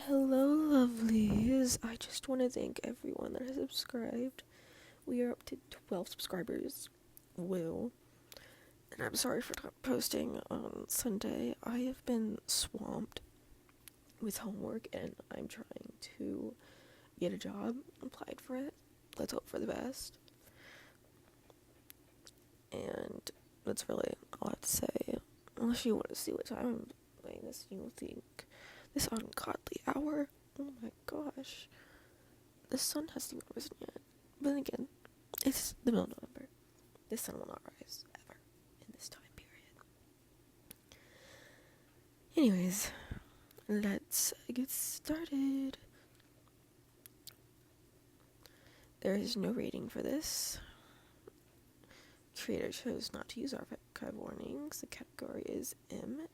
Hello, lovelies. I just want to thank everyone that has subscribed. We are up to 12 subscribers. Woo. And I'm sorry for not posting on Sunday. I have been swamped with homework and I'm trying to get a job. Applied for it. Let's hope for the best. And that's really all I have to say. Unless you want to see what time I'm playing this, you will think this ungodly hour. Oh my gosh. The sun hasn't even risen yet. But then again, it's the middle of November. The sun will not rise ever in this time period. Anyways, let's get started. There is no rating for this. Creator chose not to use archive warnings. The category is MM.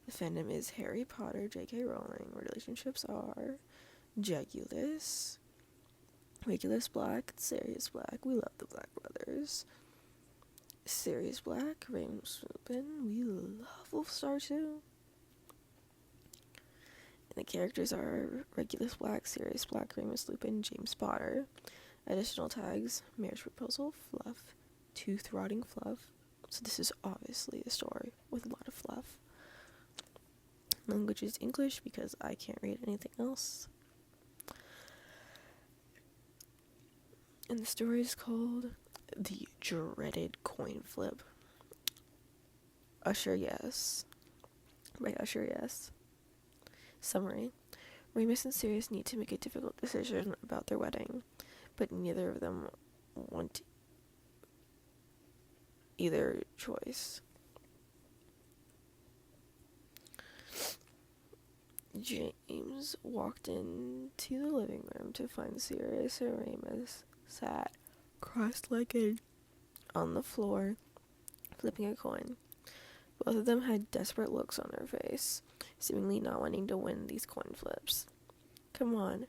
The fandom is Harry Potter, J.K. Rowling. Relationships are Jegulus, Regulus Black, Sirius Black. We love the Black brothers. Sirius Black, Raymond Lupin. We love Wolfstar too. And the characters are Regulus Black, Sirius Black, Raymond Lupin, James Potter. Additional tags: marriage proposal, fluff, tooth rotting fluff. So this is obviously a story with a lot of fluff. Language is English because I can't read anything else. And the story is called The Dreaded Coin Flip. Usheryes by Usheryes. Summary: Remus and Sirius need to make a difficult decision about their wedding, but neither of them want either choice. James walked into the living room to find Sirius and Remus sat cross-legged on the floor, flipping a coin. Both of them had desperate looks on their face, seemingly not wanting to win these coin flips. Come on,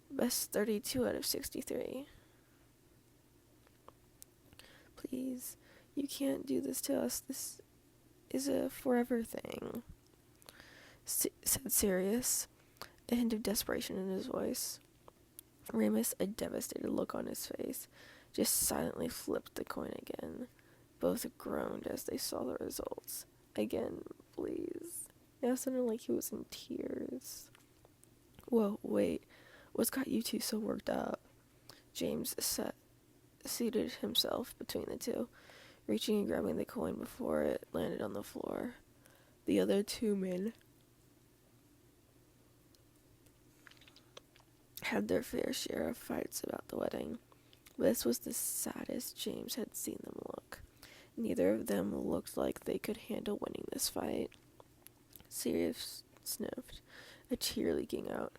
best 32 out of 63. Please, you can't do this to us. This is a forever thing, said Sirius, a hint of desperation in his voice. Remus, a devastated look on his face, just silently flipped the coin again. Both groaned as they saw the results. Again, please. Now sounded like he was in tears. Whoa, wait. What's got you two so worked up? James seated himself between the two, reaching and grabbing the coin before it landed on the floor. The other two men had their fair share of fights about the wedding, but this was the saddest James had seen them look. Neither of them looked like they could handle winning this fight. Sirius sniffed, a tear leaking out.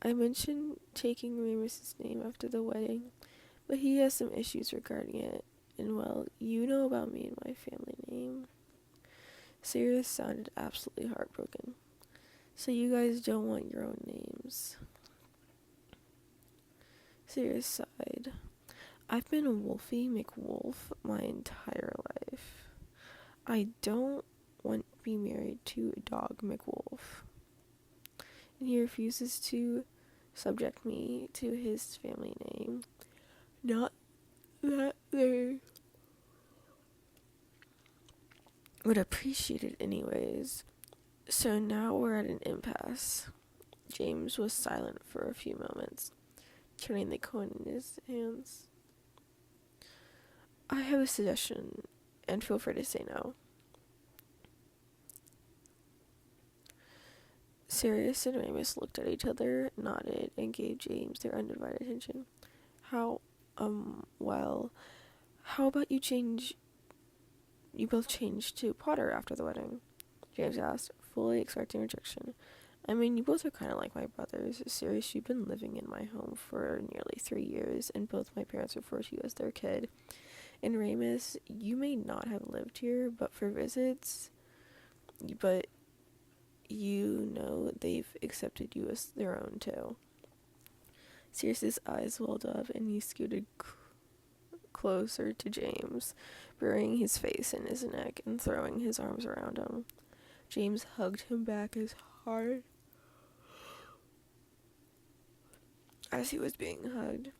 I mentioned taking Remus's name after the wedding, but he has some issues regarding it, and well, you know about me and my family name. Sirius sounded absolutely heartbroken. So you guys don't want your own names? Sirius sighed. I've been a Wolfie McWolf my entire life. I don't want to be married to a dog McWolf. And he refuses to subject me to his family name. Not that they would appreciate it anyways. So now we're at an impasse. James was silent for a few moments, turning the coin in his hands. I have a suggestion, and feel free to say no. Sirius and Remus looked at each other, nodded, and gave James their undivided attention. Well, how about you both change to Potter after the wedding? James asked, fully expecting rejection. I mean, you both are kind of like my brothers. Sirius, you've been living in my home for nearly 3 years, and both my parents refer to you as their kid. And Remus, you may not have lived here, but for visits, but you know they've accepted you as their own too. Sirius's eyes welled up, and he scooted closer to James, burying his face in his neck and throwing his arms around him. James hugged him back as hard as he was being hugged,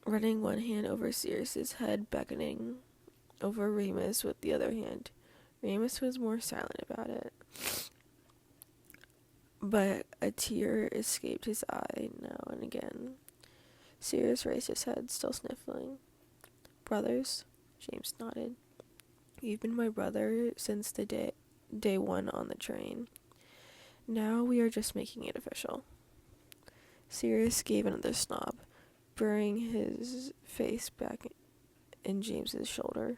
running one hand over Sirius's head, beckoning over Remus with the other hand. Remus was more silent about it, but a tear escaped his eye now and again. Sirius raised his head, still sniffling. "Brothers?" James nodded. "You've been my brother since the day one on the train. Now we are just making it official." Sirius gave another snob, burying his face back in James's shoulder,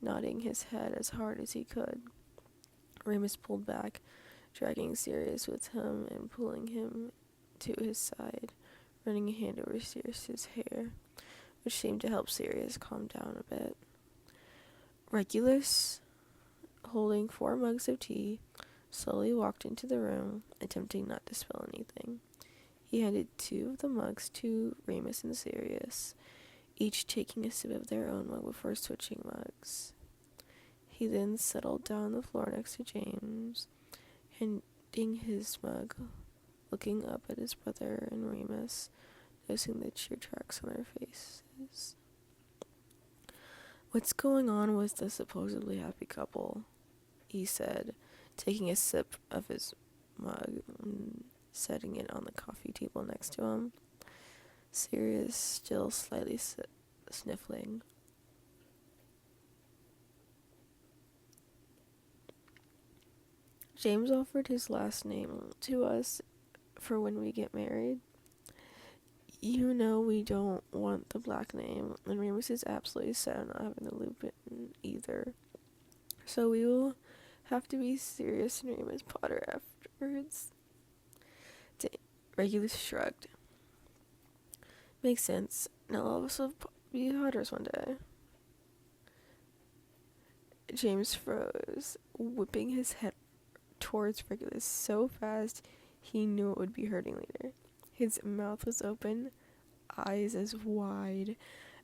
nodding his head as hard as he could. Remus pulled back, dragging Sirius with him and pulling him to his side, running a hand over Sirius's hair, which seemed to help Sirius calm down a bit. Regulus, holding 4 mugs of tea, slowly walked into the room, attempting not to spill anything. He handed 2 of the mugs to Remus and Sirius, each taking a sip of their own mug before switching mugs. He then settled down on the floor next to James, handing his mug, looking up at his brother and Remus, noticing the tear tracks on their faces. "What's going on with the supposedly happy couple?" he said, taking a sip of his mug and setting it on the coffee table next to him. Sirius still slightly sniffling. "James offered his last name to us for when we get married. You know we don't want the black name, and Remus is absolutely set on not having the Lupin either. So we will have to be Sirius and Remus Potter afterwards." Regulus shrugged. "Makes sense. Now all of us will be Potters one day." James froze, whipping his head towards Regulus so fast he knew it would be hurting later. His mouth was open, eyes as wide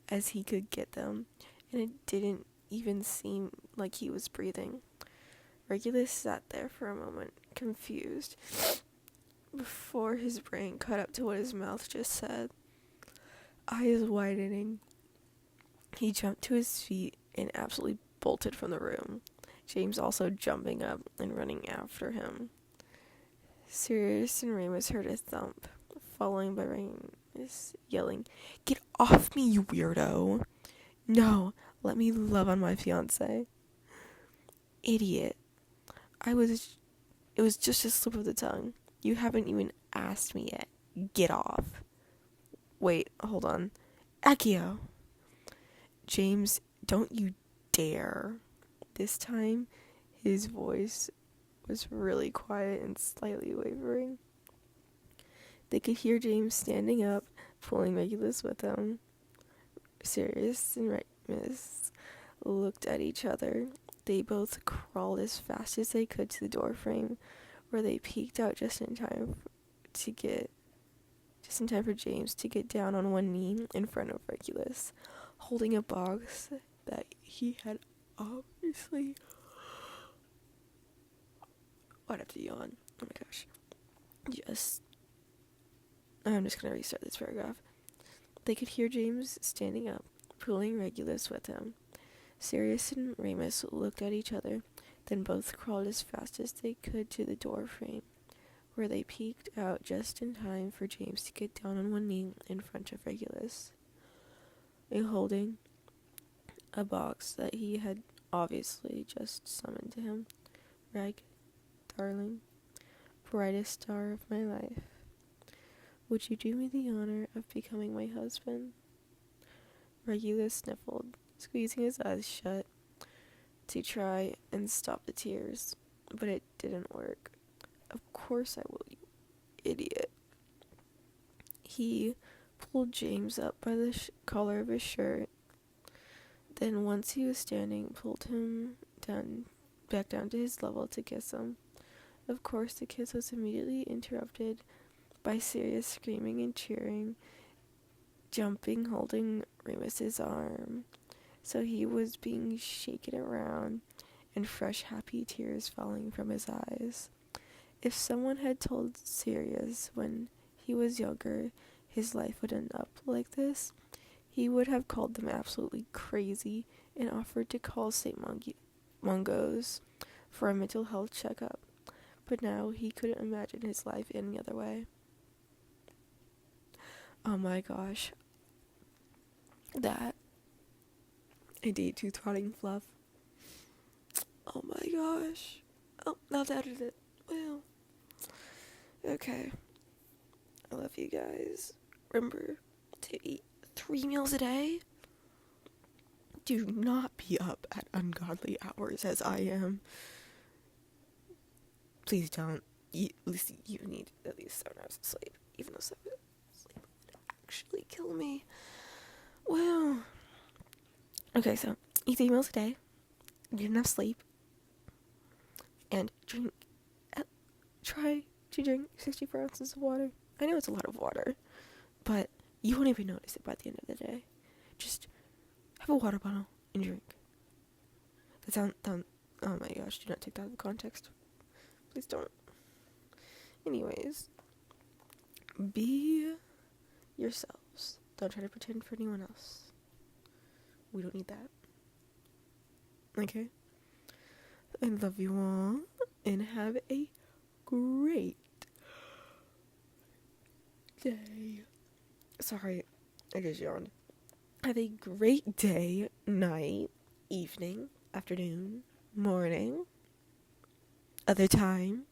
as he could get them, and it didn't even seem like he was breathing. Regulus sat there for a moment, confused, before his brain caught up to what his mouth just said. Eyes widening, he jumped to his feet and absolutely bolted from the room, James also jumping up and running after him. Sirius and Remus heard a thump, following by Remus yelling, "Get off me, you weirdo! No, let me love on my fiancé." "Idiot. It was just a slip of the tongue. You haven't even asked me yet. Get off." "Wait, hold on. Accio!" "James, don't you dare." This time, his voice was really quiet and slightly wavering. They could hear James standing up, pulling Regulus with him. Sirius and Remus looked at each other. They both crawled as fast as they could to the doorframe, where they peeked out just in time for James to get down on one knee in front of Regulus, holding a box that he had obviously... I'd have to yawn. Oh my gosh. I'm just gonna restart this paragraph. They could hear James standing up, pulling Regulus with him. Sirius and Remus looked at each other, then both crawled as fast as they could to the door frame, where they peeked out just in time for James to get down on one knee in front of Regulus, and holding a box that he had obviously just summoned to him. "Reg, darling, brightest star of my life, would you do me the honor of becoming my husband?" Regulus sniffled, squeezing his eyes shut to try and stop the tears, but it didn't work. "Of course I will, you idiot." He pulled James up by the collar of his shirt, then once he was standing, pulled him back down to his level to kiss him. Of course, the kiss was immediately interrupted by Sirius screaming and cheering, jumping, holding Remus's arm, so he was being shaken around, and fresh happy tears falling from his eyes. If someone had told Sirius when he was younger his life would end up like this, he would have called them absolutely crazy and offered to call St. Mungo's for a mental health checkup. But now he couldn't imagine his life any other way. Oh my gosh. That. Indeed, tooth-rotting fluff. Oh my gosh. Oh, now I've added it. Wow. Okay. I love you guys. Remember to eat 3 meals a day. Do not be up at ungodly hours as I am. Please don't. At least you need at least 7 hours of sleep. Even though 7 hours of sleep would actually kill me. Wow. Okay, so eat 3 meals a day. Get enough sleep. And try to drink 64 ounces of water. I know it's a lot of water, but you won't even notice it by the end of the day. Just have a water bottle and drink. That sounds, oh my gosh, do not take that out of context. Please don't. Anyways, be yourselves. Don't try to pretend for anyone else. We don't need that. Okay? I love you all, and have a great day. Sorry, I just yawned. Have a great day, night, evening, afternoon, morning, other time.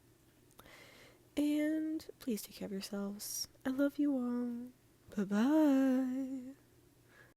And please take care of yourselves. I love you all. Bye-bye.